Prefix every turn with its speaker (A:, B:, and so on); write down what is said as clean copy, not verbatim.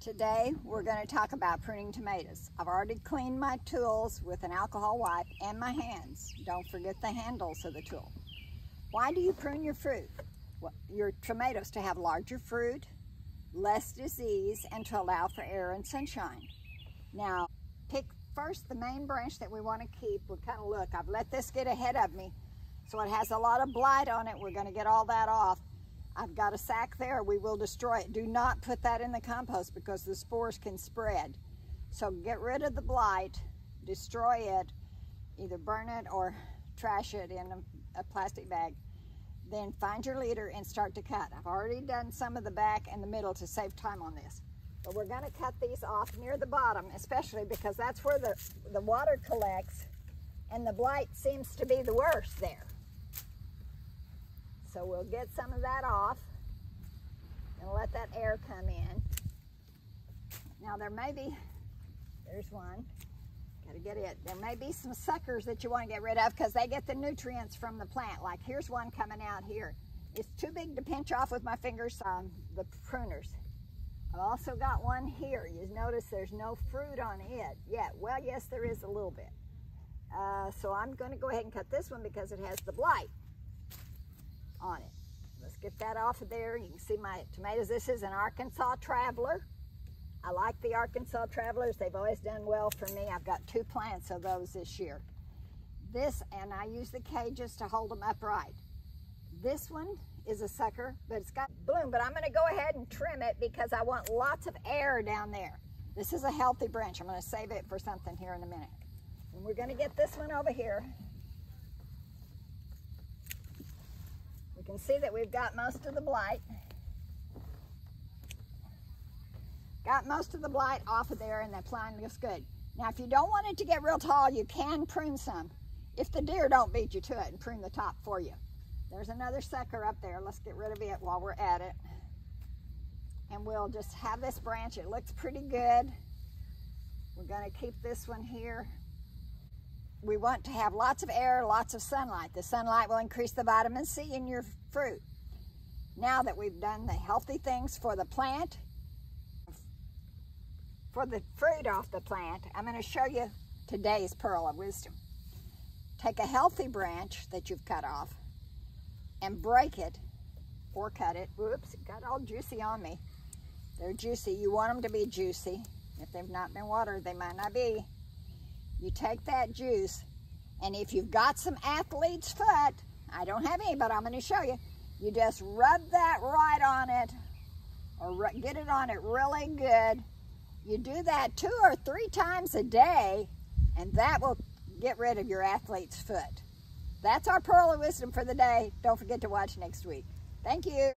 A: Today we're going to talk about pruning tomatoes. I've already cleaned my tools with an alcohol wipe and my hands. Don't forget the handles of the tool. Why do you prune your fruit? Well, your tomatoes to have larger fruit, less disease, and to allow for air and sunshine. Now, pick first the main branch that we want to keep. We'll kind of look. I've let this get ahead of me, so it has a lot of blight on it. We're going to get all that off. I've got a sack there. We will destroy it. Do not put that in the compost because the spores can spread. So get rid of the blight, destroy it, either burn it or trash it in a plastic bag. Then find your leader and start to cut. I've already done some of the back and the middle to save time on this. But we're going to cut these off near the bottom, especially because that's where the water collects and the blight seems to be the worst there. So we'll get some of that off and let that air come in. Now there may be, there's one, gotta get it. There may be some suckers that you want to get rid of because they get the nutrients from the plant. Like here's one coming out here. It's too big to pinch off with my fingers on the pruners. I've also got one here. You notice there's no fruit on it yet. Well, yes, there is a little bit. So I'm going to go ahead and cut this one because it has the blight on it. Let's get that off of there. You can see my tomatoes. This is an Arkansas Traveler. I like the Arkansas Travelers. They've always done well for me. I've got 2 plants of those this year. This, and I use the cages to hold them upright. This one is a sucker, but it's got bloom, but I'm going to go ahead and trim it because I want lots of air down there. This is a healthy branch. I'm going to save it for something here in a minute. And we're going to get this one over here. You can see that we've got most of the blight. Got most of the blight off of there, and that plant looks good. Now, if you don't want it to get real tall, you can prune some. If the deer don't beat you to it and prune the top for you. There's another sucker up there. Let's get rid of it while we're at it. And we'll just have this branch. It looks pretty good. We're going to keep this one here. We want to have lots of air, lots of sunlight. The sunlight will increase the vitamin C in your fruit. Now that we've done the healthy things for the plant, for the fruit off the plant, I'm going to show you today's pearl of wisdom. Take a healthy branch that you've cut off and break it or cut it. Whoops, it got all juicy on me. They're juicy. You want them to be juicy. If they've not been watered, they might not be. You take that juice, and if you've got some athlete's foot, I don't have any, but I'm going to show you. You just rub that right on it, or get it on it really good. You do that 2 or 3 times a day, and that will get rid of your athlete's foot. That's our pearl of wisdom for the day. Don't forget to watch next week. Thank you.